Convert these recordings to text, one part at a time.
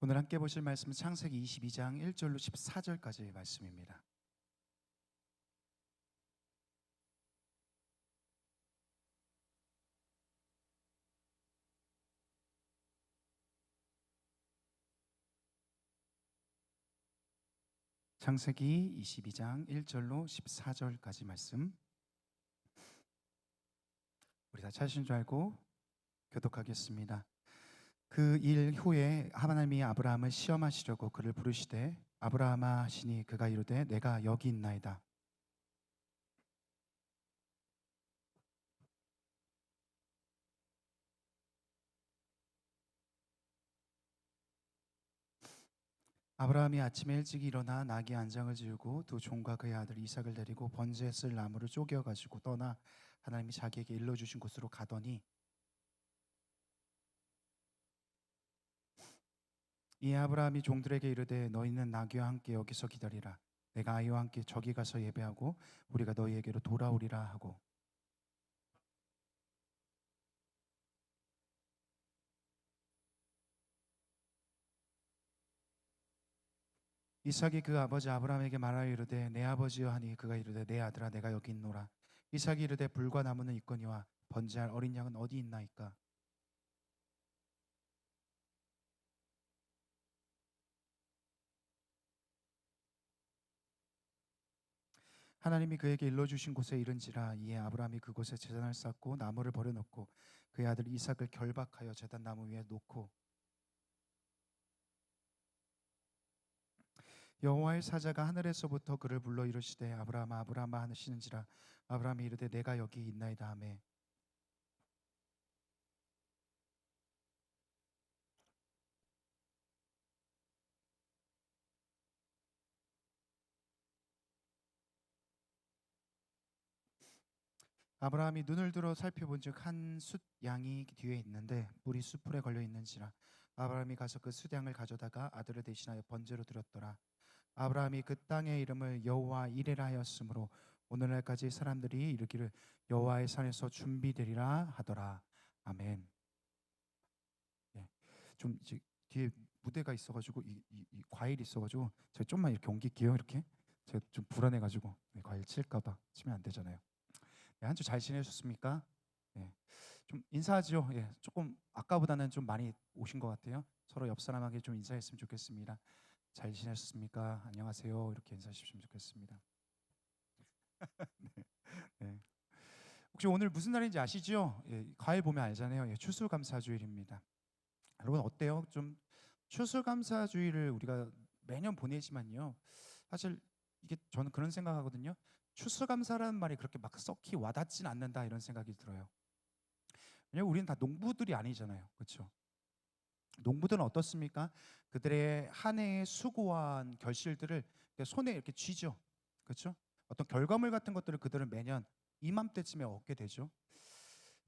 오늘 함께 보실 말씀은 창세기 22장 1절로 14절까지의 말씀입니다. 창세기 22장 1절로 14절까지 말씀. 우리 다 찾으신 줄 알고 교독하겠습니다. 그 일 후에 하나님이 아브라함을 시험하시려고 그를 부르시되 아브라함아 하시니 그가 이르되 내가 여기 있나이다. 아브라함이 아침에 일찍 일어나 나귀 안장을 지우고 두 종과 그의 아들 이삭을 데리고 번제에 쓸 나무를 쪼개어 가지고 떠나 하나님이 자기에게 일러주신 곳으로 가더니 이 아브라함이 종들에게 이르되 너희는 나귀와 함께 여기서 기다리라. 내가 아이와 함께 저기 가서 예배하고 우리가 너희에게로 돌아오리라 하고 이삭이 그 아버지 아브라함에게 말하여 이르되 내 아버지여 하니 그가 이르되 내 아들아 내가 여기 있노라. 이삭이 이르되 불과 나무는 있거니와 번제할 어린 양은 어디 있나이까. 하나님이 그에게 일러주신 곳에 이른지라. 이에 아브라함이 그곳에 제단을 쌓고 나무를 버려놓고 그의 아들 이삭을 결박하여 제단 나무 위에 놓고 여호와의 사자가 하늘에서부터 그를 불러 이르시되 아브라함아 아브라함아 하시는지라. 아브라함이 이르되 내가 여기 있나이다 하매 아브라함이 눈을 들어 살펴본즉 한 숫 양이 뒤에 있는데 뿔이 숫풀에 걸려 있는지라. 아브라함이 가서 그 숫양을 가져다가 아들을 대신하여 번제로 드렸더라. 아브라함이 그 땅의 이름을 여호와 이레라 하였으므로 오늘날까지 사람들이 이르기를 여호와의 산에서 준비되리라 하더라. 아멘. 예, 좀 이제 뒤에 무대가 있어가지고 이 과일이 있어가지고 제가 좀만 이렇게 옮길게요. 이렇게 제가 좀 불안해가지고 과일 칠까봐 치면 안 되잖아요. 네, 한 주 잘 지내셨습니까? 예, 좀 인사하죠. 예, 조금 아까보다는 좀 많이 오신 것 같아요. 서로 옆 사람에게 좀 인사했으면 좋겠습니다. 잘 지내셨습니까? 안녕하세요. 이렇게 인사하셨으면 좋겠습니다. 네, 네. 혹시 오늘 무슨 날인지 아시죠? 예, 과일 보면 알잖아요. 예, 추수감사주일입니다. 여러분 어때요? 좀 추수감사주일을 우리가 매년 보내지만요. 사실 이게 저는 그런 생각하거든요. 추수감사라는 말이 그렇게 막 썩히 와닿진 않는다 이런 생각이 들어요. 왜냐면 우리는 다 농부들이 아니잖아요. 그렇죠? 농부들은 어떻습니까? 그들의 한 해의 수고한 결실들을 손에 이렇게 쥐죠. 그렇죠? 어떤 결과물 같은 것들을 그들은 매년 이맘때쯤에 얻게 되죠.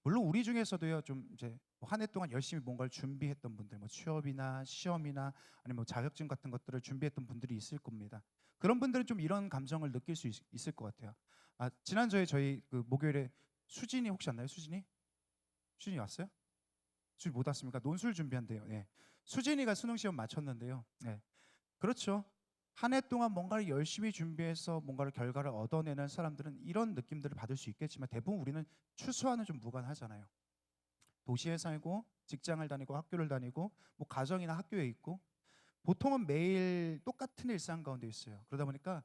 물론 우리 중에서도요 좀 이제 한 해 동안 열심히 뭔가를 준비했던 분들, 뭐 취업이나 시험이나 아니면 뭐 자격증 같은 것들을 준비했던 분들이 있을 겁니다. 그런 분들은 좀 이런 감정을 느낄 수 있을 것 같아요. 아, 지난주에 저희 그 목요일에 수진이 혹시 안 나요? 수진이? 수진이 왔어요? 수진이 못 왔습니까? 논술 준비한대요. 예. 수진이가 수능 시험 마쳤는데요. 예. 그렇죠. 한 해 동안 뭔가를 열심히 준비해서 뭔가를 결과를 얻어내는 사람들은 이런 느낌들을 받을 수 있겠지만 대부분 우리는 추수와는 좀 무관하잖아요. 도시에 살고 직장을 다니고 학교를 다니고 뭐 가정이나 학교에 있고 보통은 매일 똑같은 일상 가운데 있어요. 그러다 보니까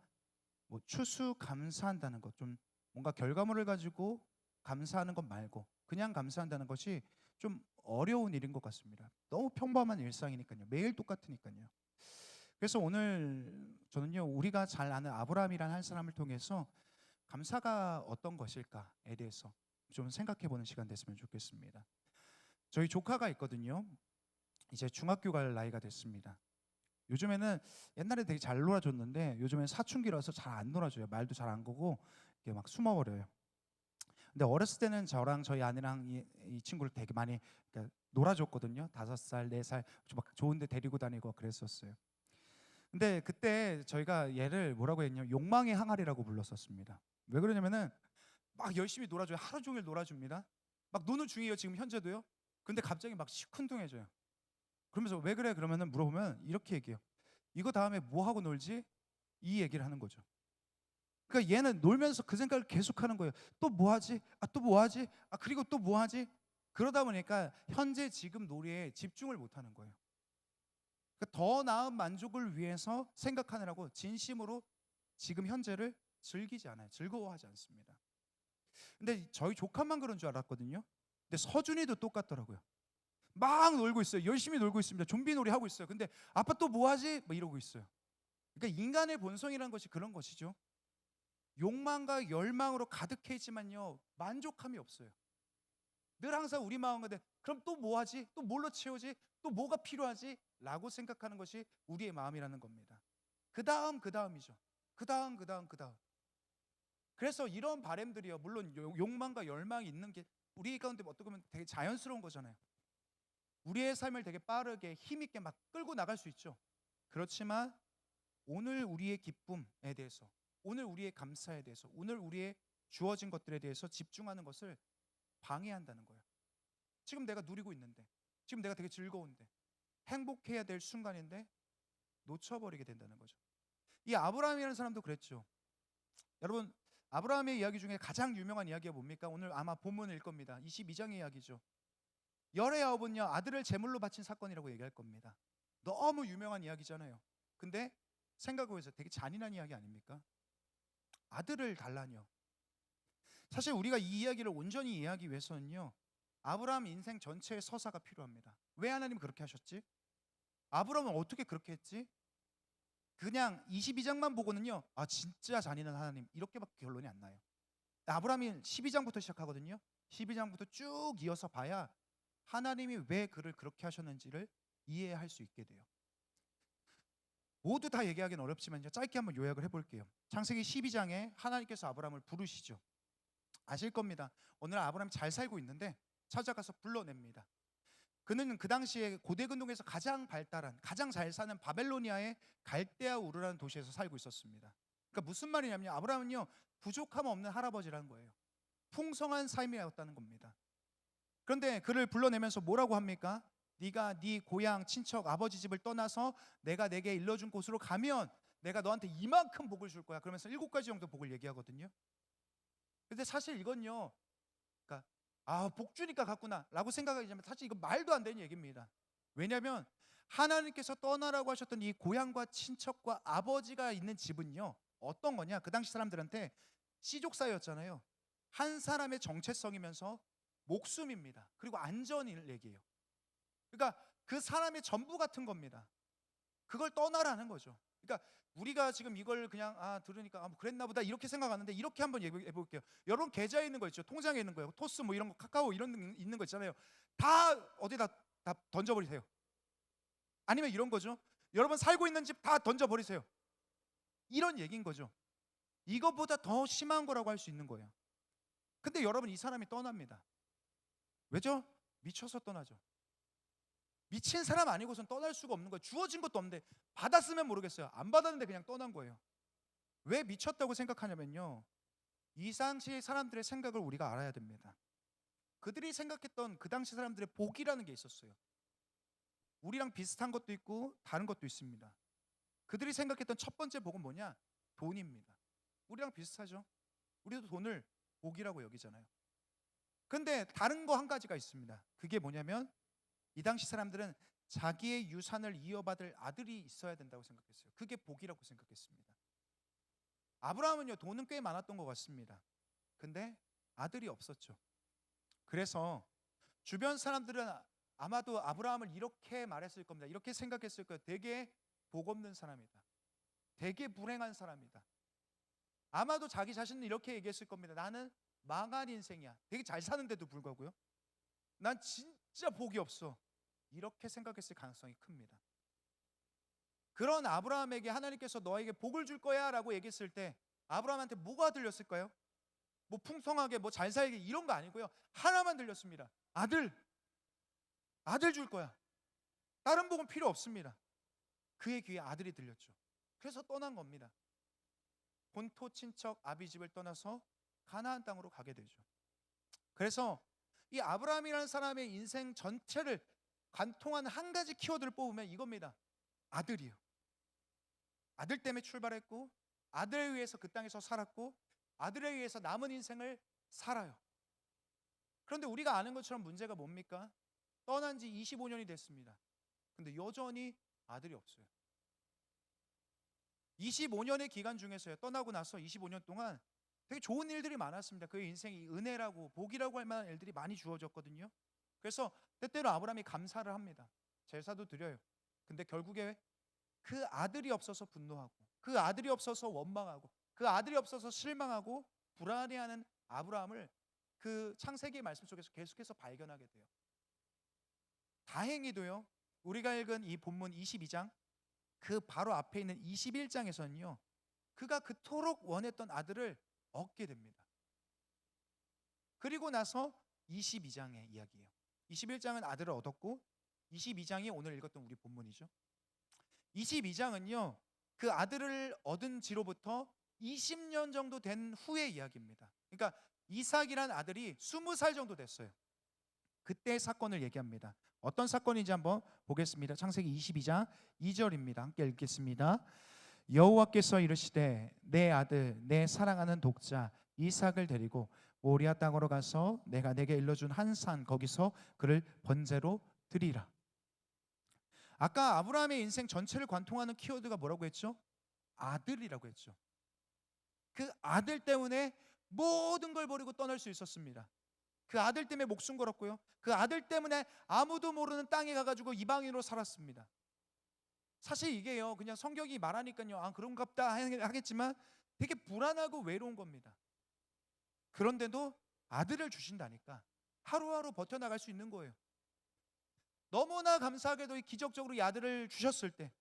뭐 추수 감사한다는 것, 좀 뭔가 결과물을 가지고 감사하는 것 말고 그냥 감사한다는 것이 좀 어려운 일인 것 같습니다. 너무 평범한 일상이니까요. 매일 똑같으니까요. 그래서 오늘 저는요 우리가 잘 아는 아브라함이라는 한 사람을 통해서 감사가 어떤 것일까에 대해서 좀 생각해보는 시간 됐으면 좋겠습니다. 저희 조카가 있거든요. 이제 중학교 갈 나이가 됐습니다. 요즘에는 옛날에 되게 잘 놀아줬는데 요즘엔 사춘기라서 잘 안 놀아줘요. 말도 잘 안 거고 이렇게 막 숨어버려요. 근데 어렸을 때는 저랑 저희 아내랑 이 친구를 되게 많이 그러니까 놀아줬거든요. 5살, 4살 막 좋은데 데리고 다니고 그랬었어요. 근데 그때 저희가 얘를 뭐라고 했냐면 욕망의 항아리라고 불렀었습니다. 왜 그러냐면은 막 열심히 놀아줘요. 하루 종일 놀아줍니다. 막 노는 중이에요. 지금 현재도요. 근데 갑자기 막 시큰둥해져요. 그러면서 왜 그래? 그러면은 물어보면 이렇게 얘기해요. 이거 다음에 뭐 하고 놀지? 이 얘기를 하는 거죠. 그러니까 얘는 놀면서 그 생각을 계속하는 거예요. 또 뭐 하지? 또 뭐 하지? 그리고 또 뭐 하지? 그러다 보니까 현재 지금 놀이에 집중을 못 하는 거예요. 그러니까 더 나은 만족을 위해서 생각하느라고 진심으로 지금 현재를 즐기지 않아요. 즐거워하지 않습니다. 근데 저희 조카만 그런 줄 알았거든요. 근데 서준이도 똑같더라고요. 막 놀고 있어요. 열심히 놀고 있습니다. 좀비 놀이 하고 있어요. 근데 아빠 또 뭐 하지? 뭐 이러고 있어요. 그러니까 인간의 본성이라는 것이 그런 것이죠. 욕망과 열망으로 가득해있지만요, 만족함이 없어요. 늘 항상 우리 마음 가운데 그럼 또 뭐 하지? 또 뭘로 채우지? 또 뭐가 필요하지? 라고 생각하는 것이 우리의 마음이라는 겁니다. 그 다음 그 다음이죠. 그 다음 그 다음 그 다음. 그래서 이런 바램들이요, 물론 욕망과 열망이 있는 게 우리 가운데 어떻게 보면 되게 자연스러운 거잖아요. 우리의 삶을 되게 빠르게 힘있게 막 끌고 나갈 수 있죠. 그렇지만 오늘 우리의 기쁨에 대해서, 오늘 우리의 감사에 대해서, 오늘 우리의 주어진 것들에 대해서 집중하는 것을 방해한다는 거예요. 지금 내가 누리고 있는데, 지금 내가 되게 즐거운데, 행복해야 될 순간인데 놓쳐버리게 된다는 거죠. 이 아브라함이라는 사람도 그랬죠. 여러분, 아브라함의 이야기 중에 가장 유명한 이야기가 뭡니까? 오늘 아마 본문일 겁니다. 22장의 이야기죠. 열의 아홉은요, 아들을 제물로 바친 사건이라고 얘기할 겁니다. 너무 유명한 이야기잖아요. 근데 생각해보세요. 되게 잔인한 이야기 아닙니까? 아들을 달라뇨. 사실 우리가 이 이야기를 온전히 이해하기 위해서는요, 아브라함 인생 전체의 서사가 필요합니다. 왜 하나님 그렇게 하셨지? 아브라함은 어떻게 그렇게 했지? 그냥 22장만 보고는요, 진짜 잔인한 하나님, 이렇게밖에 결론이 안 나요. 아브라함이 12장부터 시작하거든요. 12장부터 쭉 이어서 봐야 하나님이 왜 그를 그렇게 하셨는지를 이해할 수 있게 돼요. 모두 다 얘기하기는 어렵지만요, 짧게 한번 요약을 해볼게요. 창세기 12장에 하나님께서 아브라함을 부르시죠. 아실 겁니다. 오늘 아브라함이 잘 살고 있는데 찾아가서 불러냅니다. 그는 그 당시에 고대 근동에서 가장 발달한, 가장 잘 사는 바벨로니아의 갈대아 우르라는 도시에서 살고 있었습니다. 그러니까 무슨 말이냐면 아브라함은요, 부족함 없는 할아버지라는 거예요. 풍성한 삶이었다는 겁니다. 그런데 그를 불러내면서 뭐라고 합니까? 네가 네 고향 친척 아버지 집을 떠나서 내가 내게 일러준 곳으로 가면 내가 너한테 이만큼 복을 줄 거야. 그러면서 7가지 정도 복을 얘기하거든요. 근데 사실 이건요, 그러니까 복 주니까 갔구나 라고 생각하지만 사실 이건 말도 안 되는 얘기입니다. 왜냐하면 하나님께서 떠나라고 하셨던 이 고향과 친척과 아버지가 있는 집은요, 어떤 거냐, 그 당시 사람들한테 씨족사였잖아요. 한 사람의 정체성이면서 목숨입니다. 그리고 안전을 얘기해요. 그러니까 그 사람의 전부 같은 겁니다. 그걸 떠나라는 거죠. 그러니까 우리가 지금 이걸 그냥 들으니까 뭐 그랬나 보다 이렇게 생각하는데, 이렇게 한번 얘기해 볼게요. 여러분 계좌에 있는 거 있죠. 통장에 있는 거예요. 토스 뭐 이런 거, 카카오 이런 거 있는 거 있잖아요. 다 어디다 다 던져버리세요. 아니면 이런 거죠. 여러분 살고 있는 집 다 던져버리세요. 이런 얘기인 거죠. 이것보다 더 심한 거라고 할 수 있는 거예요. 근데 여러분, 이 사람이 떠납니다. 왜죠? 미쳐서 떠나죠. 미친 사람 아니고선 떠날 수가 없는 거예요. 주어진 것도 없는데, 받았으면 모르겠어요. 안 받았는데 그냥 떠난 거예요. 왜 미쳤다고 생각하냐면요, 이 당시 사람들의 생각을 우리가 알아야 됩니다. 그들이 생각했던 그 당시 사람들의 복이라는 게 있었어요. 우리랑 비슷한 것도 있고 다른 것도 있습니다. 그들이 생각했던 첫 번째 복은 뭐냐? 돈입니다. 우리랑 비슷하죠. 우리도 돈을 복이라고 여기잖아요. 근데 다른 거 한 가지가 있습니다. 그게 뭐냐면 이 당시 사람들은 자기의 유산을 이어받을 아들이 있어야 된다고 생각했어요. 그게 복이라고 생각했습니다. 아브라함은요, 돈은 꽤 많았던 것 같습니다. 근데 아들이 없었죠. 그래서 주변 사람들은 아마도 아브라함을 이렇게 말했을 겁니다. 이렇게 생각했을 거예요. 되게 복 없는 사람이다. 되게 불행한 사람이다. 아마도 자기 자신은 이렇게 얘기했을 겁니다. 나는 망한 인생이야. 되게 잘 사는데도 불구하고요, 난 진짜 복이 없어. 이렇게 생각했을 가능성이 큽니다. 그런 아브라함에게 하나님께서 너에게 복을 줄 거야 라고 얘기했을 때 아브라함한테 뭐가 들렸을까요? 뭐 풍성하게 뭐 잘 살게 이런 거 아니고요, 하나만 들렸습니다. 아들 줄 거야. 다른 복은 필요 없습니다. 그의 귀에 아들이 들렸죠. 그래서 떠난 겁니다. 본토 친척 아비 집을 떠나서 가나안 땅으로 가게 되죠. 그래서 이 아브라함이라는 사람의 인생 전체를 관통하는 한 가지 키워드를 뽑으면 이겁니다. 아들이요. 아들 때문에 출발했고, 아들에 의해서 그 땅에서 살았고, 아들에 의해서 남은 인생을 살아요. 그런데 우리가 아는 것처럼 문제가 뭡니까? 떠난 지 25년이 됐습니다. 근데 여전히 아들이 없어요. 25년의 기간 중에서요, 떠나고 나서 25년 동안 되게 좋은 일들이 많았습니다. 그의 인생이 은혜라고 복이라고 할 만한 일들이 많이 주어졌거든요. 그래서 때때로 아브라함이 감사를 합니다. 제사도 드려요. 근데 결국에 그 아들이 없어서 분노하고, 그 아들이 없어서 원망하고, 그 아들이 없어서 실망하고 불안해하는 아브라함을 그 창세기의 말씀 속에서 계속해서 발견하게 돼요. 다행히도요, 우리가 읽은 이 본문 22장 그 바로 앞에 있는 21장에서는요, 그가 그토록 원했던 아들을 얻게 됩니다. 그리고 나서 22장의 이야기예요. 21장은 아들을 얻었고, 22장이 오늘 읽었던 우리 본문이죠. 22장은요, 그 아들을 얻은 지로부터 20년 정도 된 후의 이야기입니다. 그러니까 이삭이란 아들이 20살 정도 됐어요. 그때의 사건을 얘기합니다. 어떤 사건인지 한번 보겠습니다. 창세기 22장 2절입니다. 함께 읽겠습니다. 여호와께서 이르시되 내 아들 내 사랑하는 독자 이삭을 데리고 모리아 땅으로 가서 내가 내게 일러준 한 산 거기서 그를 번제로 드리라. 아까 아브라함의 인생 전체를 관통하는 키워드가 뭐라고 했죠? 아들이라고 했죠. 그 아들 때문에 모든 걸 버리고 떠날 수 있었습니다. 그 아들 때문에 목숨 걸었고요, 그 아들 때문에 아무도 모르는 땅에 가가지고 이방인으로 살았습니다. 사실 이게요, 그냥 성경이 말하니까요, 아 그런갑다 하겠지만 되게 불안하고 외로운 겁니다. 그런데도 아들을 주신다니까 하루하루 버텨나갈 수 있는 거예요. 너무나 감사하게도 기적적으로 이 아들을 주셨을 때,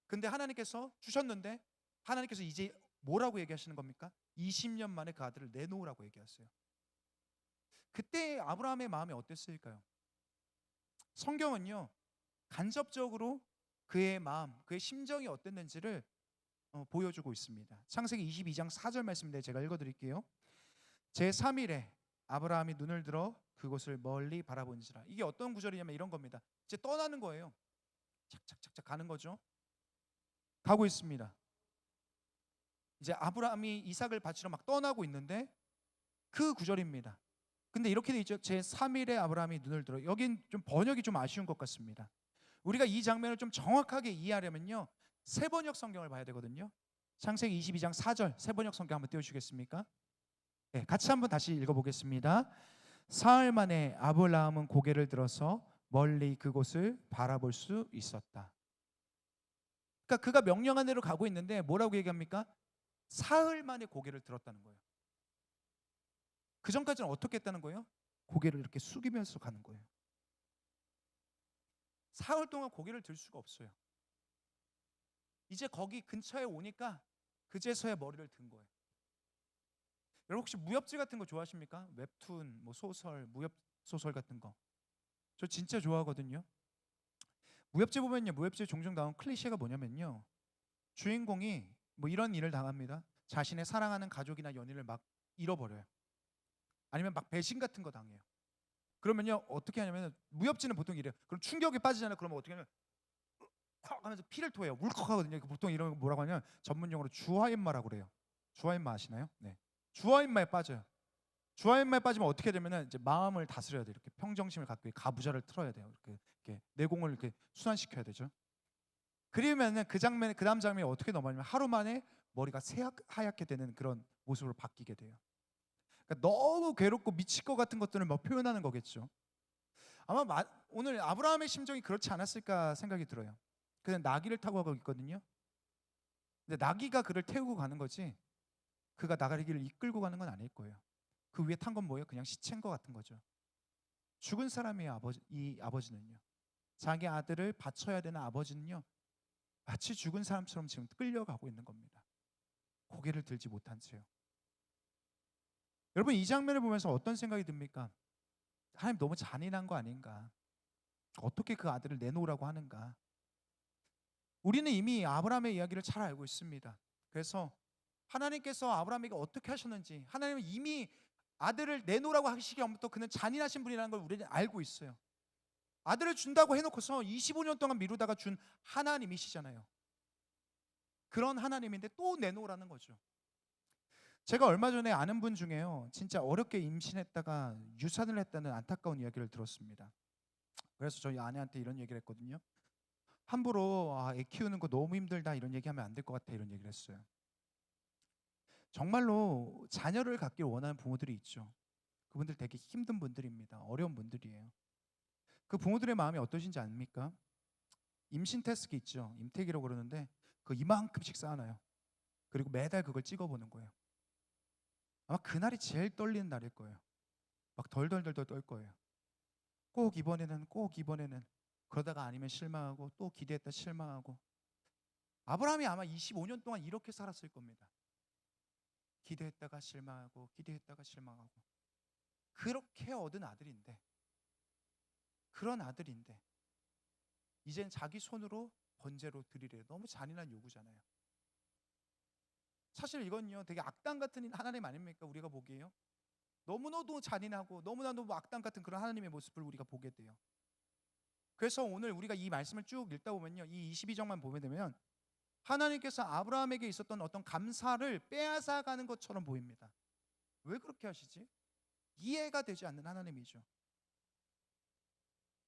근데 하나님께서 주셨는데 하나님께서 이제 뭐라고 얘기하시는 겁니까? 20년 만에 그 아들을 내놓으라고 얘기하세요. 그때 아브라함의 마음이 어땠을까요? 성경은요, 간접적으로 그의 마음, 그의 심정이 어땠는지를 보여주고 있습니다. 창세기 22장 4절 말씀인데 제가 읽어드릴게요. 제3일에 아브라함이 눈을 들어 그곳을 멀리 바라본지라. 이게 어떤 구절이냐면 이런 겁니다. 이제 떠나는 거예요. 착착착착 가는 거죠. 가고 있습니다. 이제 아브라함이 이삭을 바치러 막 떠나고 있는데 그 구절입니다. 근데 이렇게 돼 있죠. 제3일에 아브라함이 눈을 들어. 여긴 좀 번역이 좀 아쉬운 것 같습니다. 우리가 이 장면을 좀 정확하게 이해하려면요, 세번역 성경을 봐야 되거든요. 창세기 22장 4절 세번역 성경 한번 띄워주시겠습니까? 네, 같이 한번 다시 읽어보겠습니다. 사흘 만에 아브라함은 고개를 들어서 멀리 그곳을 바라볼 수 있었다. 그러니까 그가 명령한 대로 가고 있는데 뭐라고 얘기합니까? 사흘 만에 고개를 들었다는 거예요. 그 전까지는 어떻게 했다는 거예요? 고개를 이렇게 숙이면서 가는 거예요. 사흘 동안 고개를 들 수가 없어요. 이제 거기 근처에 오니까 그제서야 머리를 든 거예요. 여러분 혹시 무협지 같은 거 좋아하십니까? 웹툰, 뭐 소설, 무협 소설 같은 거. 저 진짜 좋아하거든요. 무협지 보면요, 무협지에 종종 나온 클리셰가 뭐냐면요, 주인공이 뭐 이런 일을 당합니다. 자신의 사랑하는 가족이나 연인을 막 잃어버려요. 아니면 막 배신 같은 거 당해요. 그러면요 어떻게 하냐면, 무협지는 보통 이래요. 그럼 충격에 빠지잖아요. 그러면 어떻게 하냐면 콱 하면서 피를 토해요. 울컥하거든요. 보통 이런 거 뭐라고 하냐면 전문용어로 주화인마라고 그래요. 주화인마 아시나요? 네. 주화인마에 빠져요. 주화인마에 빠지면 어떻게 되면은 이제 마음을 다스려야 돼요. 이렇게 평정심을 갖고 가부좌를 틀어야 돼요. 이렇게 내공을 이렇게 순환시켜야 되죠. 그러면은 그 장면에, 그 다음 장면이 어떻게 넘어가냐면 하루 만에 머리가 하얗게 되는 그런 모습으로 바뀌게 돼요. 그러니까 너무 괴롭고 미칠 것 같은 것들을 막 표현하는 거겠죠. 아마 오늘 아브라함의 심정이 그렇지 않았을까 생각이 들어요. 그냥 나귀를 타고 가고 있거든요. 근데 나귀가 그를 태우고 가는 거지 그가 나귀를 이끌고 가는 건 아닐 거예요. 그 위에 탄 건 뭐예요? 그냥 시체인 것 같은 거죠. 죽은 사람의 이 아버지는요, 자기 아들을 바쳐야 되는 아버지는요, 마치 죽은 사람처럼 지금 끌려가고 있는 겁니다. 고개를 들지 못한 채요. 여러분 이 장면을 보면서 어떤 생각이 듭니까? 하나님 너무 잔인한 거 아닌가? 어떻게 그 아들을 내놓으라고 하는가? 우리는 이미 아브라함의 이야기를 잘 알고 있습니다. 그래서 하나님께서 아브라함에게 어떻게 하셨는지, 하나님은 이미 아들을 내놓으라고 하시기 전부터 그는 잔인하신 분이라는 걸 우리는 알고 있어요. 아들을 준다고 해놓고서 25년 동안 미루다가 준 하나님이시잖아요. 그런 하나님인데 또 내놓으라는 거죠. 제가 얼마 전에 아는 분 중에요, 진짜 어렵게 임신했다가 유산을 했다는 안타까운 이야기를 들었습니다. 그래서 저희 아내한테 이런 얘기를 했거든요. 함부로 애 키우는 거 너무 힘들다 이런 얘기하면 안 될 것 같아 이런 얘기를 했어요. 정말로 자녀를 갖길 원하는 부모들이 있죠. 그분들 되게 힘든 분들입니다. 어려운 분들이에요. 그 부모들의 마음이 어떠신지 압니까? 임신 테스트 있죠. 임태기라고 그러는데 그 이만큼씩 쌓아놔요. 그리고 매달 그걸 찍어보는 거예요. 아마 그날이 제일 떨리는 날일 거예요. 막 덜덜덜덜 떨 거예요. 꼭 이번에는 그러다가 아니면 실망하고 또 기대했다 실망하고. 아브라함이 아마 25년 동안 이렇게 살았을 겁니다. 기대했다가 실망하고 기대했다가 실망하고. 그렇게 얻은 아들인데, 그런 아들인데 이젠 자기 손으로 번제로 드리래요. 너무 잔인한 요구잖아요. 사실 이건요 되게 악당 같은 하나님 아닙니까? 우리가 보기에요. 너무나도 잔인하고 너무나도 악당 같은 그런 하나님의 모습을 우리가 보게 돼요. 그래서 오늘 우리가 이 말씀을 쭉 읽다 보면요, 이 22장만 보게 되면 하나님께서 아브라함에게 있었던 어떤 감사를 빼앗아가는 것처럼 보입니다. 왜 그렇게 하시지? 이해가 되지 않는 하나님이죠.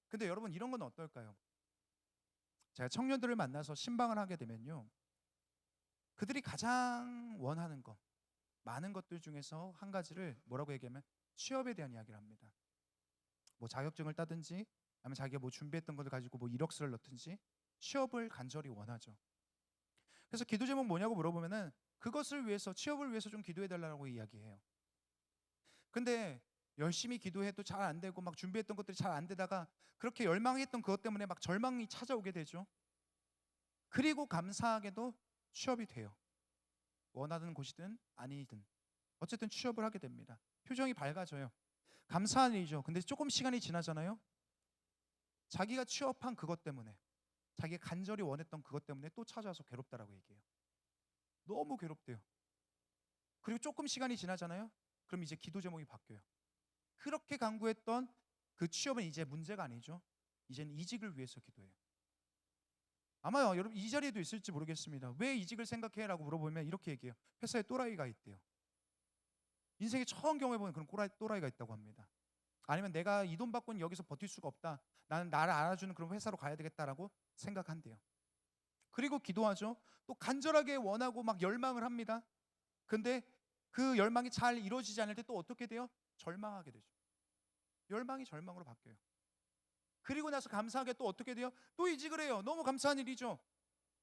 근데 여러분, 이런 건 어떨까요? 제가 청년들을 만나서 신방을 하게 되면요, 그들이 가장 원하는 것, 많은 것들 중에서 한 가지를 뭐라고 얘기하면 취업에 대한 이야기를 합니다. 뭐 자격증을 따든지 아니면 자기가 뭐 준비했던 것을 가지고 뭐 이력서를 넣든지 취업을 간절히 원하죠. 그래서 기도 제목 뭐냐고 물어보면은 그것을 위해서, 취업을 위해서 좀 기도해 달라고 이야기해요. 근데 열심히 기도해도 잘 안 되고 막 준비했던 것들이 잘 안 되다가 그렇게 열망했던 그것 때문에 막 절망이 찾아오게 되죠. 그리고 감사하게도 취업이 돼요. 원하는 곳이든 아니든 어쨌든 취업을 하게 됩니다. 표정이 밝아져요. 감사한 일이죠. 근데 조금 시간이 지나잖아요. 자기가 취업한 그것 때문에, 자기가 간절히 원했던 그것 때문에 또 찾아와서 괴롭다라고 얘기해요. 너무 괴롭대요. 그리고 조금 시간이 지나잖아요. 그럼 이제 기도 제목이 바뀌어요. 그렇게 간구했던 그 취업은 이제 문제가 아니죠. 이제는 이직을 위해서 기도해요. 아마요 여러분 이 자리에도 있을지 모르겠습니다. 왜 이직을 생각해? 라고 물어보면 이렇게 얘기해요. 회사에 또라이가 있대요. 인생에 처음 경험해보는 그런 또라이가 있다고 합니다. 아니면 내가 이 돈 받고는 여기서 버틸 수가 없다, 나는 나를 알아주는 그런 회사로 가야 되겠다라고 생각한대요. 그리고 기도하죠. 또 간절하게 원하고 막 열망을 합니다. 근데 그 열망이 잘 이루어지지 않을 때 또 어떻게 돼요? 절망하게 되죠. 열망이 절망으로 바뀌어요. 그리고 나서 감사하게 또 어떻게 돼요? 또 이직을 해요. 너무 감사한 일이죠.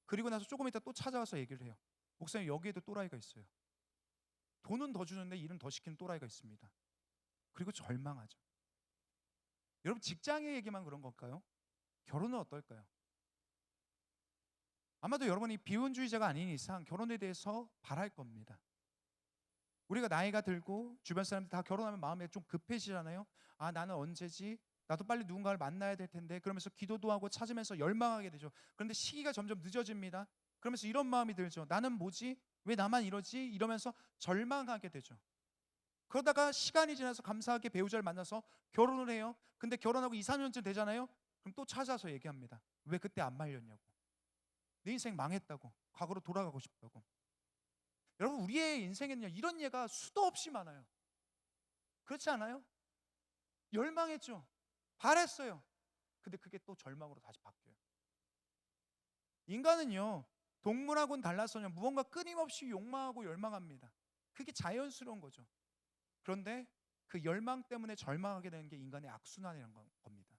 그리고 나서 조금 있다 또 찾아와서 얘기를 해요. 목사님, 여기에도 또라이가 있어요. 돈은 더 주는데 일은 더 시키는 또라이가 있습니다. 그리고 절망하죠. 여러분, 직장의 얘기만 그런 걸까요? 결혼은 어떨까요? 아마도 여러분이 비혼주의자가 아닌 이상 결혼에 대해서 바랄 겁니다. 우리가 나이가 들고 주변 사람들 다 결혼하면 마음에 좀 급해지잖아요. 아, 나는 언제지? 나도 빨리 누군가를 만나야 될 텐데. 그러면서 기도도 하고 찾으면서 열망하게 되죠. 그런데 시기가 점점 늦어집니다. 그러면서 이런 마음이 들죠. 나는 뭐지? 왜 나만 이러지? 이러면서 절망하게 되죠. 그러다가 시간이 지나서 감사하게 배우자를 만나서 결혼을 해요. 근데 결혼하고 2, 3년쯤 되잖아요. 그럼 또 찾아서 얘기합니다. 왜 그때 안 말렸냐고. 내 인생 망했다고. 과거로 돌아가고 싶다고. 여러분, 우리의 인생에는요 이런 예가 수도 없이 많아요. 그렇지 않아요? 열망했죠. 바랬어요. 근데 그게 또 절망으로 다시 바뀌어요. 인간은요 동물하고는 달라서요 무언가 끊임없이 욕망하고 열망합니다. 그게 자연스러운 거죠. 그런데 그 열망 때문에 절망하게 되는 게 인간의 악순환이라는 겁니다.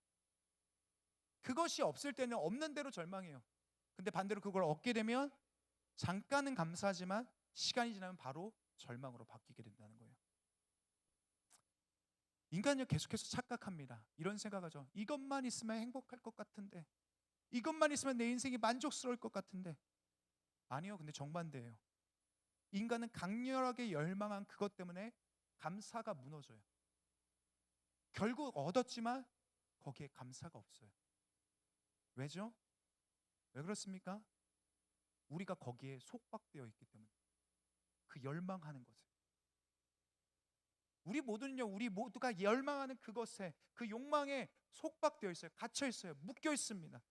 그것이 없을 때는 없는 대로 절망해요. 근데 반대로 그걸 얻게 되면 잠깐은 감사하지만 시간이 지나면 바로 절망으로 바뀌게 된다는 거예요. 인간은 계속해서 착각합니다. 이런 생각하죠. 이것만 있으면 행복할 것 같은데, 이것만 있으면 내 인생이 만족스러울 것 같은데. 아니요, 근데 정반대예요. 인간은 강렬하게 열망한 그것 때문에 감사가 무너져요. 결국 얻었지만 거기에 감사가 없어요. 왜죠? 왜 그렇습니까? 우리가 거기에 속박되어 있기 때문에. 그 열망하는 것에. 우리 모두는요, 우리 모두가 열망하는 그것에, 그 욕망에 속박되어 있어요. 갇혀 있어요. 묶여 있습니다.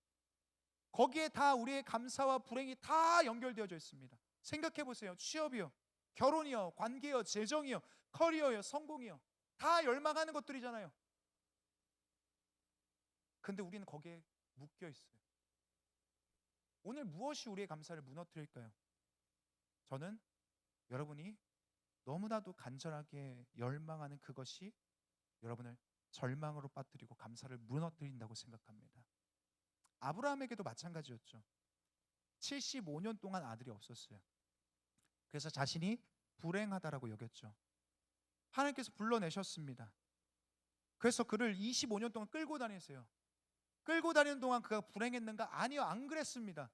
거기에 다 우리의 감사와 불행이 다 연결되어져 있습니다. 생각해 보세요. 취업이요, 결혼이요, 관계요, 재정이요, 커리어요, 성공이요, 다 열망하는 것들이잖아요. 근데 우리는 거기에 묶여 있어요. 오늘 무엇이 우리의 감사를 무너뜨릴까요? 저는 여러분이 너무나도 간절하게 열망하는 그것이 여러분을 절망으로 빠뜨리고 감사를 무너뜨린다고 생각합니다. 아브라함에게도 마찬가지였죠. 75년 동안 아들이 없었어요. 그래서 자신이 불행하다라고 여겼죠. 하나님께서 불러내셨습니다. 그래서 그를 25년 동안 끌고 다니세요. 끌고 다니는 동안 그가 불행했는가? 아니요, 안 그랬습니다.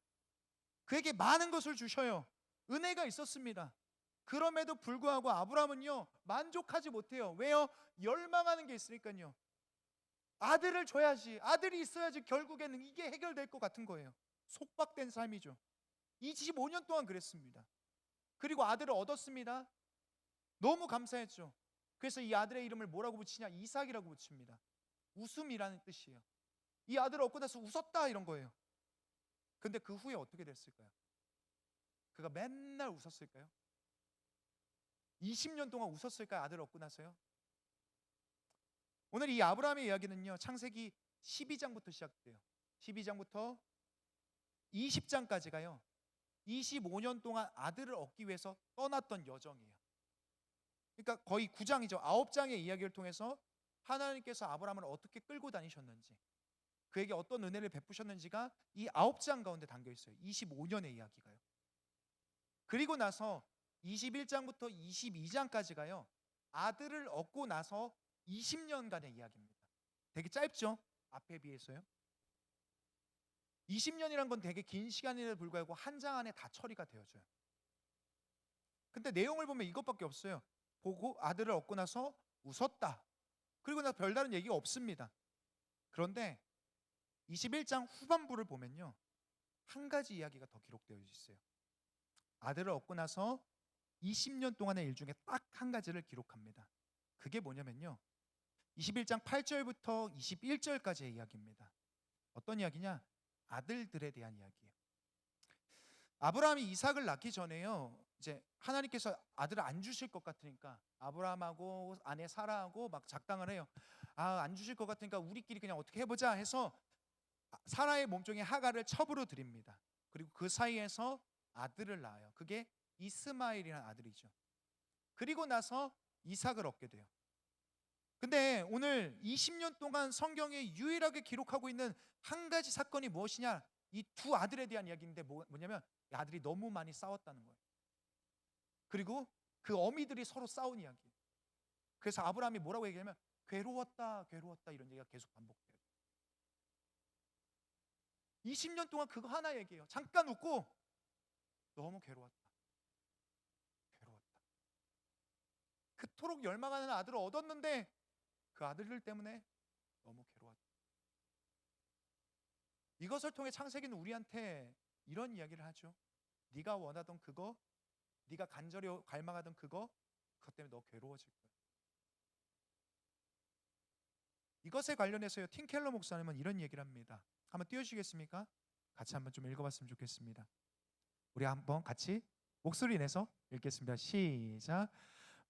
그에게 많은 것을 주셔요. 은혜가 있었습니다. 그럼에도 불구하고 아브라함은요, 만족하지 못해요. 왜요? 열망하는 게 있으니까요. 아들을 줘야지, 아들이 있어야지 결국에는 이게 해결될 것 같은 거예요. 속박된 삶이죠. 25년 동안 그랬습니다. 그리고 아들을 얻었습니다. 너무 감사했죠. 그래서 이 아들의 이름을 뭐라고 붙이냐? 이삭이라고 붙입니다. 웃음이라는 뜻이에요. 이 아들을 얻고 나서 웃었다 이런 거예요. 근데 그 후에 어떻게 됐을까요? 그가 맨날 웃었을까요? 20년 동안 웃었을까요? 아들을 얻고 나서요? 오늘 이 아브라함의 이야기는요, 창세기 12장부터 시작돼요. 12장부터 20장까지가요 25년 동안 아들을 얻기 위해서 떠났던 여정이에요. 그러니까 거의 9장이죠. 9장의 이야기를 통해서 하나님께서 아브라함을 어떻게 끌고 다니셨는지, 그에게 어떤 은혜를 베푸셨는지가 이 9장 가운데 담겨 있어요. 25년의 이야기가요. 그리고 나서 21장부터 22장까지가요 아들을 얻고 나서 20년간의 이야기입니다. 되게 짧죠? 앞에 비해서요. 20년이란 건 되게 긴 시간임에도 불구하고 한 장 안에 다 처리가 되어져요. 근데 내용을 보면 이것밖에 없어요. 보고 아들을 얻고 나서 웃었다. 그리고 나서 별다른 얘기가 없습니다. 그런데 21장 후반부를 보면요, 한 가지 이야기가 더 기록되어 있어요. 아들을 얻고 나서 20년 동안의 일 중에 딱 한 가지를 기록합니다. 그게 뭐냐면요, 21장 8절부터 21절까지의 이야기입니다. 어떤 이야기냐? 아들들에 대한 이야기예요. 아브라함이 이삭을 낳기 전에요, 이제 하나님께서 아들을 안 주실 것 같으니까 아브라함하고 아내 사라하고 막 작당을 해요. 안 주실 것 같으니까 우리끼리 그냥 어떻게 해보자 해서 사라의 몸종의 하갈을 첩으로 드립니다. 그리고 그 사이에서 아들을 낳아요. 그게 이스마엘이라는 아들이죠. 그리고 나서 이삭을 얻게 돼요. 근데 오늘 20년 동안 성경에 유일하게 기록하고 있는 한 가지 사건이 무엇이냐? 이 두 아들에 대한 이야기인데 뭐냐면 이 아들이 너무 많이 싸웠다는 거예요. 그리고 그 어미들이 서로 싸운 이야기. 그래서 아브라함이 뭐라고 얘기하면 괴로웠다, 괴로웠다 이런 얘기가 계속 반복돼요. 20년 동안 그거 하나 얘기해요. 잠깐 웃고 너무 괴로웠다. 괴로웠다. 그토록 열망하는 아들을 얻었는데 그 아들들 때문에 너무 괴로웠다. 이것을 통해 창세기는 우리한테 이런 이야기를 하죠. 네가 원하던 그거, 네가 간절히 갈망하던 그것 때문에 너 괴로워질 거야. 이것에 관련해서요, 팀 켈러 목사님은 이런 얘기를 합니다. 한번 띄워주시겠습니까? 같이 한번 좀 읽어봤으면 좋겠습니다. 우리 한번 같이 목소리 내서 읽겠습니다. 시작.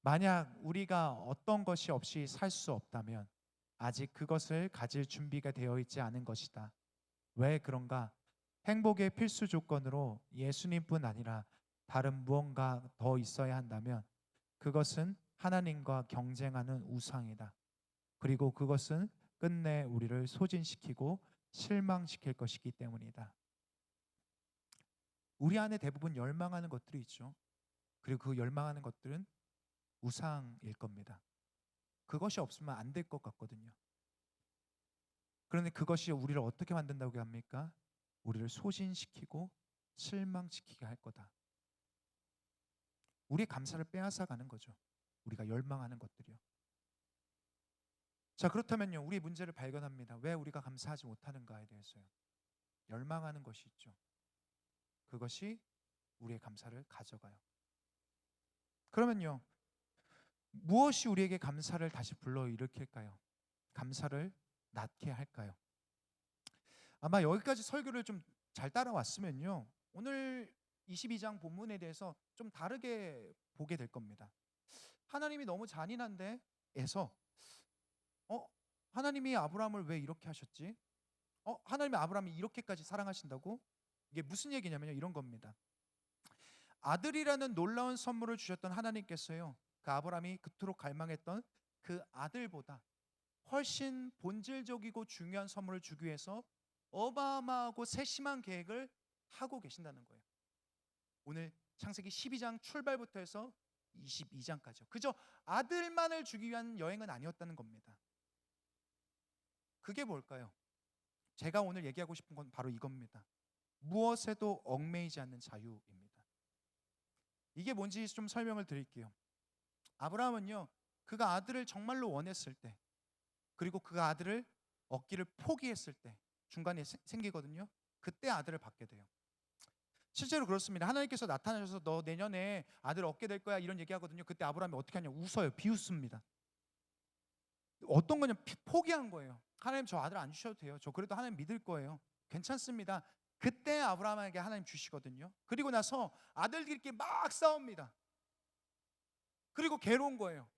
만약 우리가 어떤 것이 없이 살 수 없다면 아직 그것을 가질 준비가 되어 있지 않은 것이다. 왜 그런가? 행복의 필수 조건으로 예수님뿐 아니라 다른 무언가 더 있어야 한다면 그것은 하나님과 경쟁하는 우상이다. 그리고 그것은 끝내 우리를 소진시키고 실망시킬 것이기 때문이다. 우리 안에 대부분 열망하는 것들이 있죠. 그리고 그 열망하는 것들은 우상일 겁니다. 그것이 없으면 안 될 것 같거든요. 그런데 그것이 우리를 어떻게 만든다고 합니까? 우리를 소진시키고 실망시키게 할 거다. 우리의 감사를 빼앗아 가는 거죠. 우리가 열망하는 것들이요. 자, 그렇다면요, 우리의 문제를 발견합니다. 왜 우리가 감사하지 못하는가에 대해서요. 열망하는 것이 있죠. 그것이 우리의 감사를 가져가요. 그러면요, 무엇이 우리에게 감사를 다시 불러일으킬까요? 감사를 낳게 할까요? 아마 여기까지 설교를 좀 잘 따라왔으면요, 오늘 22장 본문에 대해서 좀 다르게 보게 될 겁니다. 하나님이 너무 잔인한데 에서 어? 하나님이 아브라함을 왜 이렇게 하셨지? 하나님이 아브라함이 이렇게까지 사랑하신다고? 이게 무슨 얘기냐면요, 이런 겁니다. 아들이라는 놀라운 선물을 주셨던 하나님께서요, 그 아브라함이 그토록 갈망했던 그 아들보다 훨씬 본질적이고 중요한 선물을 주기 위해서 어마어마하고 세심한 계획을 하고 계신다는 거예요. 오늘 창세기 12장 출발부터 해서 22장까지요. 그저 아들만을 주기 위한 여행은 아니었다는 겁니다. 그게 뭘까요? 제가 오늘 얘기하고 싶은 건 바로 이겁니다. 무엇에도 얽매이지 않는 자유입니다. 이게 뭔지 좀 설명을 드릴게요. 아브라함은요, 그가 아들을 정말로 원했을 때, 그리고 그가 아들을 얻기를 포기했을 때 중간에 생기거든요. 그때 아들을 받게 돼요. 실제로 그렇습니다. 하나님께서 나타나셔서 너 내년에 아들 얻게 될 거야 이런 얘기하거든요. 그때 아브라함이 어떻게 하냐, 웃어요. 비웃습니다. 어떤 거냐, 포기한 거예요. 하나님 저 아들 안 주셔도 돼요. 저 그래도 하나님 믿을 거예요. 괜찮습니다. 그때 아브라함에게 하나님 주시거든요. 그리고 나서 아들들끼리 막 싸웁니다. 그리고 괴로운 거예요.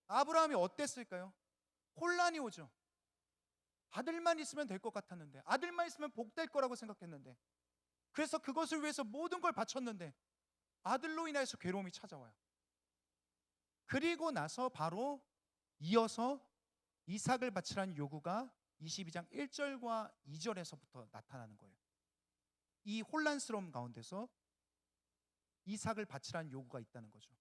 아브라함이 어땠을까요? 혼란이 오죠. 아들만 있으면 될 것 같았는데, 아들만 있으면 복될 거라고 생각했는데, 그래서 그것을 위해서 모든 걸 바쳤는데 아들로 인해서 괴로움이 찾아와요. 그리고 나서 바로 이어서 이삭을 바치라는 요구가 22장 1절과 2절에서부터 나타나는 거예요. 이 혼란스러움 가운데서 이삭을 바치라는 요구가 있다는 거죠.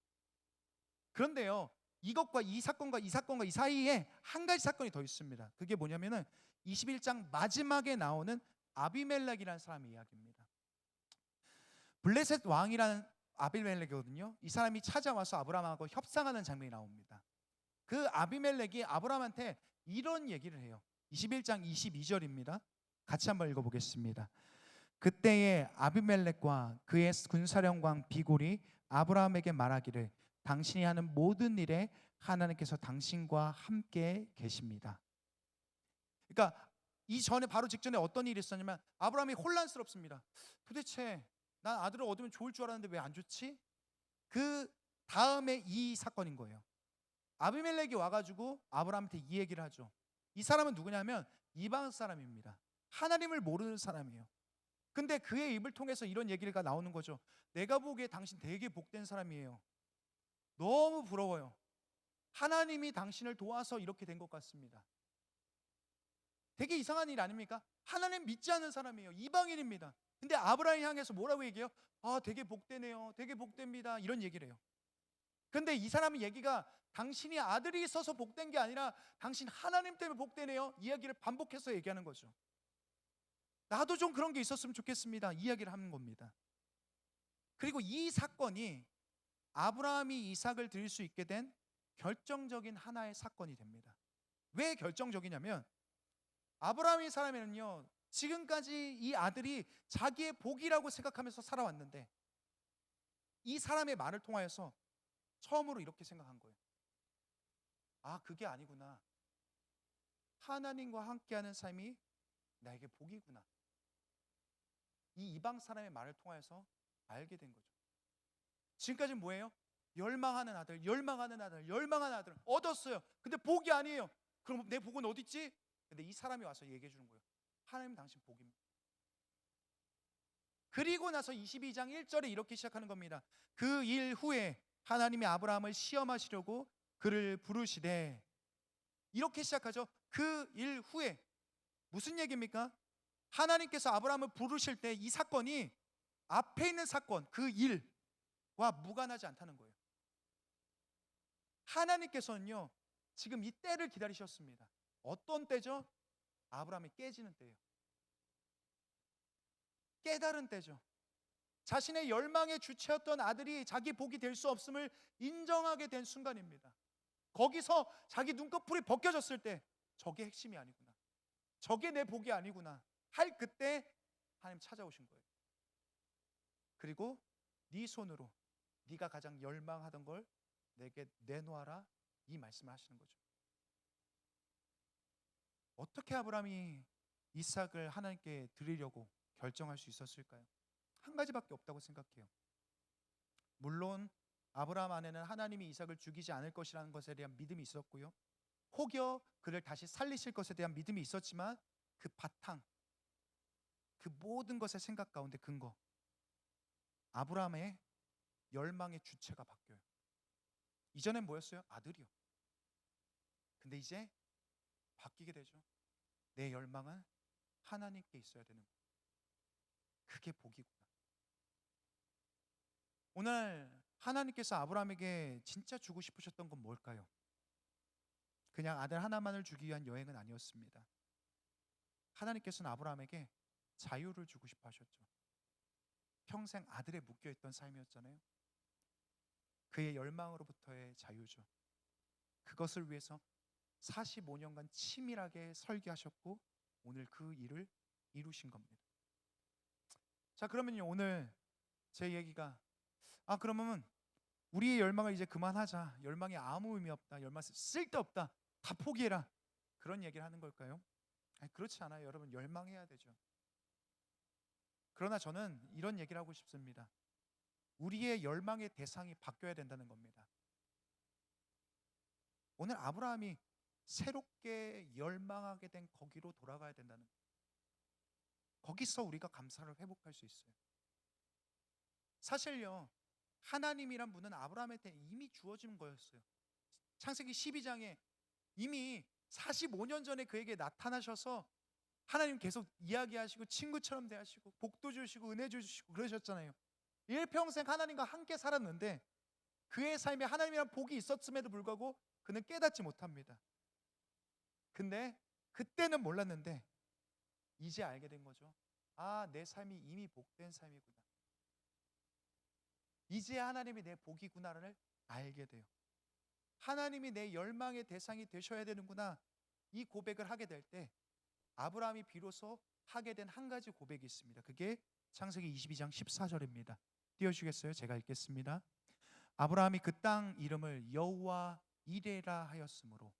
그런데요, 이것과 이 사건과 이 사건과 이 사이에 한 가지 사건이 더 있습니다. 그게 뭐냐면은 21장 마지막에 나오는 아비멜렉이라는 사람의 이야기입니다. 블레셋 왕이라는 아비멜렉이거든요. 이 사람이 찾아와서 아브라함하고 협상하는 장면이 나옵니다. 그 아비멜렉이 아브라함한테 이런 얘기를 해요. 21장 22절입니다. 같이 한번 읽어보겠습니다. 그때에 아비멜렉과 그의 군사령관 비골이 아브라함에게 말하기를 당신이 하는 모든 일에 하나님께서 당신과 함께 계십니다. 그러니까 이 전에 바로 직전에 어떤 일이 있었냐면 아브라함이 혼란스럽습니다. 도대체 난 아들을 얻으면 좋을 줄 알았는데 왜 안 좋지? 그 다음에 이 사건인 거예요. 아비멜렉이 와가지고 아브라함한테 이 얘기를 하죠. 이 사람은 누구냐면 이방 사람입니다. 하나님을 모르는 사람이에요. 근데 그의 입을 통해서 이런 얘기가 나오는 거죠. 내가 보기에 당신 되게 복된 사람이에요. 너무 부러워요. 하나님이 당신을 도와서 이렇게 된 것 같습니다. 되게 이상한 일 아닙니까? 하나님 믿지 않는 사람이에요. 이방인입니다. 근데 아브라함 향해서 뭐라고 얘기해요? 되게 복되네요. 되게 복됩니다. 이런 얘기를 해요. 근데 이 사람의 얘기가 당신이 아들이 있어서 복된 게 아니라 당신 하나님 때문에 복되네요. 이야기를 반복해서 얘기하는 거죠. 나도 좀 그런 게 있었으면 좋겠습니다. 이야기를 하는 겁니다. 그리고 이 사건이 아브라함이 이삭을 드릴 수 있게 된 결정적인 하나의 사건이 됩니다. 왜 결정적이냐면 아브라함의 사람에는요, 지금까지 이 아들이 자기의 복이라고 생각하면서 살아왔는데 이 사람의 말을 통하여서 처음으로 이렇게 생각한 거예요. 그게 아니구나. 하나님과 함께하는 삶이 나에게 복이구나. 이 이방 사람의 말을 통해서 알게 된 거죠. 지금까지는 뭐예요? 열망하는 아들, 열망하는 아들, 열망하는 아들 얻었어요. 근데 복이 아니에요. 그럼 내 복은 어디 있지? 근데 이 사람이 와서 얘기해 주는 거예요. 하나님 당신 복입니다. 그리고 나서 22장 1절에 이렇게 시작하는 겁니다. 그 일 후에 하나님이 아브라함을 시험하시려고 그를 부르시되, 이렇게 시작하죠. 그 일 후에 무슨 얘기입니까? 하나님께서 아브라함을 부르실 때 이 사건이 앞에 있는 사건, 그 일과 무관하지 않다는 거예요. 하나님께서는요, 지금 이 때를 기다리셨습니다. 어떤 때죠? 아브라함이 깨지는 때예요. 깨달은 때죠. 자신의 열망의 주체였던 아들이 자기 복이 될 수 없음을 인정하게 된 순간입니다. 거기서 자기 눈꺼풀이 벗겨졌을 때 저게 핵심이 아니구나, 저게 내 복이 아니구나 할 그때 하나님 찾아오신 거예요. 그리고 네 손으로 네가 가장 열망하던 걸 내게 내놓아라 이 말씀을 하시는 거죠. 어떻게 아브라함이 이삭을 하나님께 드리려고 결정할 수 있었을까요? 한 가지밖에 없다고 생각해요. 물론 아브라함 안에는 하나님이 이삭을 죽이지 않을 것이라는 것에 대한 믿음이 있었고요. 혹여 그를 다시 살리실 것에 대한 믿음이 있었지만 그 바탕, 그 모든 것의 생각 가운데 근거, 아브라함의 열망의 주체가 바뀌어요. 이전엔 뭐였어요? 아들이요. 근데 이제 바뀌게 되죠. 내 열망은 하나님께 있어야 되는 거예요. 그게 복이구나. 오늘 하나님께서 아브라함에게 진짜 주고 싶으셨던 건 뭘까요? 그냥 아들 하나만을 주기 위한 여행은 아니었습니다. 하나님께서는 아브라함에게 자유를 주고 싶어 하셨죠. 평생 아들에 묶여있던 삶이었잖아요. 그의 열망으로부터의 자유죠. 그것을 위해서 45년간 치밀하게 설계하셨고 오늘 그 일을 이루신 겁니다. 자, 그러면요, 오늘 제 얘기가 그러면 우리의 열망을 이제 그만하자. 열망이 아무 의미 없다. 열망 쓸데없다. 다 포기해라. 그런 얘기를 하는 걸까요? 아니, 그렇지 않아요. 여러분, 열망해야 되죠. 그러나 저는 이런 얘기를 하고 싶습니다. 우리의 열망의 대상이 바뀌어야 된다는 겁니다. 오늘 아브라함이 새롭게 열망하게 된 거기로 돌아가야 된다는 거예요. 거기서 우리가 감사를 회복할 수 있어요. 사실요, 하나님이란 분은 아브라함한테 이미 주어진 거였어요. 창세기 12장에 이미 45년 전에 그에게 나타나셔서 하나님 계속 이야기하시고 친구처럼 대하시고 복도 주시고 은혜 주시고 그러셨잖아요. 일평생 하나님과 함께 살았는데 그의 삶에 하나님이란 복이 있었음에도 불구하고 그는 깨닫지 못합니다. 근데 그때는 몰랐는데 이제 알게 된 거죠. 내 삶이 이미 복된 삶이구나. 이제 하나님이 내 복이구나를 알게 돼요. 하나님이 내 열망의 대상이 되셔야 되는구나. 이 고백을 하게 될 때 아브라함이 비로소 하게 된 한 가지 고백이 있습니다. 그게 창세기 22장 14절입니다. 띄워주시겠어요? 제가 읽겠습니다. 아브라함이 그 땅 이름을 여호와 이레라 하였으므로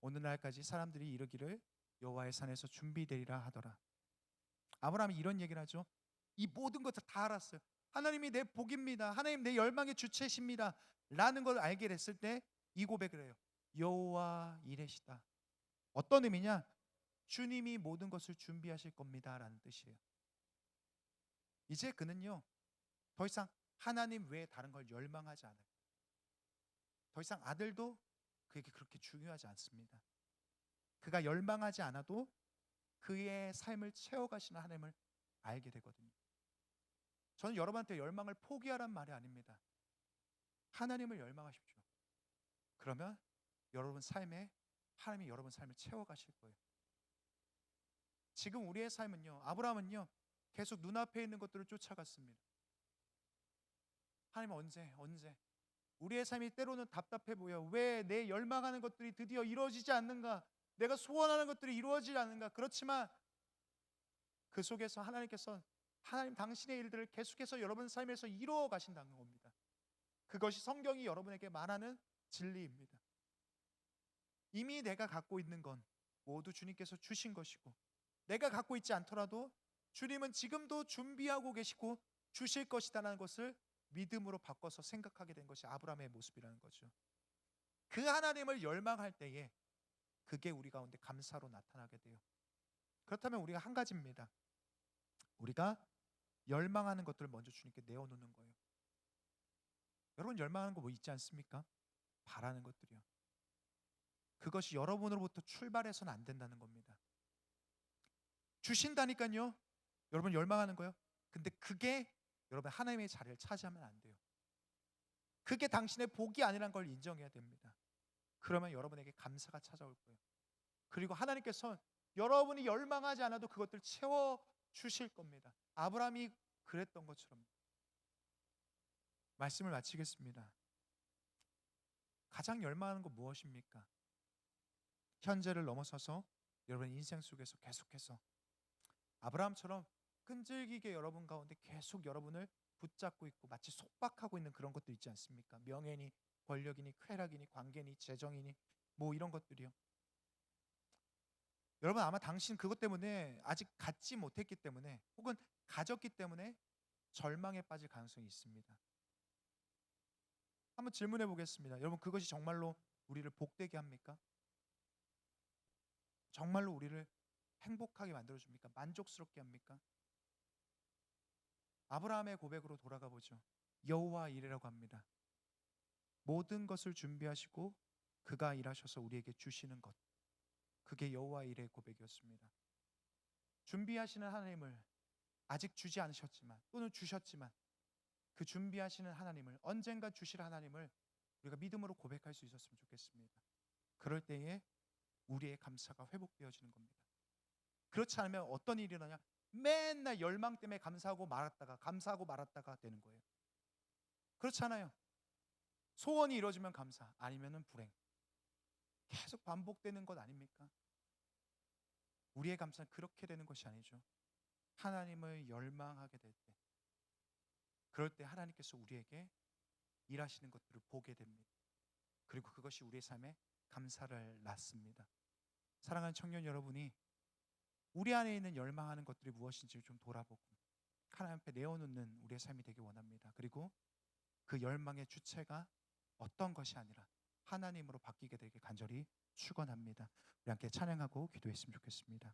오늘날까지 사람들이 이르기를 여호와의 산에서 준비되리라 하더라. 아브라함이 이런 얘기를 하죠. 이 모든 것을 다 알았어요. 하나님이 내 복입니다. 하나님 내 열망의 주체십니다. 라는 걸 알게 됐을 때 이 고백을 해요. 여호와 이레시다. 어떤 의미냐? 주님이 모든 것을 준비하실 겁니다 라는 뜻이에요. 이제 그는요, 더 이상 하나님 외에 다른 걸 열망하지 않아요. 더 이상 아들도 그에게 그렇게 중요하지 않습니다. 그가 열망하지 않아도 그의 삶을 채워가시는 하나님을 알게 되거든요. 저는 여러분한테 열망을 포기하란 말이 아닙니다. 하나님을 열망하십시오. 그러면 여러분 삶에 하나님이 여러분 삶을 채워가실 거예요. 지금 우리의 삶은요, 아브라함은요 계속 눈앞에 있는 것들을 쫓아갔습니다. 하나님 언제 우리의 삶이 때로는 답답해 보여. 왜 내 열망하는 것들이 드디어 이루어지지 않는가? 내가 소원하는 것들이 이루어지지 않는가? 그렇지만 그 속에서 하나님께서 하나님 당신의 일들을 계속해서 여러분 삶에서 이루어 가신다는 겁니다. 그것이 성경이 여러분에게 말하는 진리입니다. 이미 내가 갖고 있는 건 모두 주님께서 주신 것이고 내가 갖고 있지 않더라도 주님은 지금도 준비하고 계시고 주실 것이다라는 것을 믿음으로 바꿔서 생각하게 된 것이 아브라함의 모습이라는 거죠. 그 하나님을 열망할 때에 그게 우리 가운데 감사로 나타나게 돼요. 그렇다면 우리가 한 가지입니다. 우리가 열망하는 것들을 먼저 주님께 내어놓는 거예요. 여러분 열망하는 거 뭐 있지 않습니까? 바라는 것들이요. 그것이 여러분으로부터 출발해서는 안 된다는 겁니다. 주신다니까요. 여러분 열망하는 거요. 근데 그게 여러분 하나님의 자리를 차지하면 안 돼요. 그게 당신의 복이 아니라는 걸 인정해야 됩니다. 그러면 여러분에게 감사가 찾아올 거예요. 그리고 하나님께서 여러분이 열망하지 않아도 그것들 채워 주실 겁니다. 아브라함이 그랬던 것처럼. 말씀을 마치겠습니다. 가장 열망하는 건 무엇입니까? 현재를 넘어서서 여러분 인생 속에서 계속해서 아브라함처럼 끈질기게 여러분 가운데 계속 여러분을 붙잡고 있고 마치 속박하고 있는 그런 것도 있지 않습니까? 명예니 권력이니 쾌락이니 관계니 재정이니 뭐 이런 것들이요. 여러분 아마 당신 그것 때문에 아직 갖지 못했기 때문에 혹은 가졌기 때문에 절망에 빠질 가능성이 있습니다. 한번 질문해 보겠습니다. 여러분 그것이 정말로 우리를 복되게 합니까? 정말로 우리를 행복하게 만들어 줍니까? 만족스럽게 합니까? 아브라함의 고백으로 돌아가 보죠. 여호와 이레라고 합니다. 모든 것을 준비하시고 그가 일하셔서 우리에게 주시는 것. 그게 여호와 이레의 고백이었습니다. 준비하시는 하나님을 아직 주지 않으셨지만 또는 주셨지만 그 준비하시는 하나님을 언젠가 주실 하나님을 우리가 믿음으로 고백할 수 있었으면 좋겠습니다. 그럴 때에 우리의 감사가 회복되어지는 겁니다. 그렇지 않으면 어떤 일이 일어나냐? 맨날 열망 때문에 감사하고 말았다가 되는 거예요. 그렇지 않아요. 소원이 이루어지면 감사, 아니면은 불행. 계속 반복되는 것 아닙니까? 우리의 감사는 그렇게 되는 것이 아니죠. 하나님을 열망하게 될 때, 그럴 때 하나님께서 우리에게 일하시는 것들을 보게 됩니다. 그리고 그것이 우리의 삶에 감사를 낳습니다. 사랑하는 청년 여러분이 우리 안에 있는 열망하는 것들이 무엇인지 좀 돌아보고 하나님 앞에 내어놓는 우리의 삶이 되길 원합니다. 그리고 그 열망의 주체가 어떤 것이 아니라 하나님으로 바뀌게 되길 간절히 축원합니다. 우리 함께 찬양하고 기도했으면 좋겠습니다.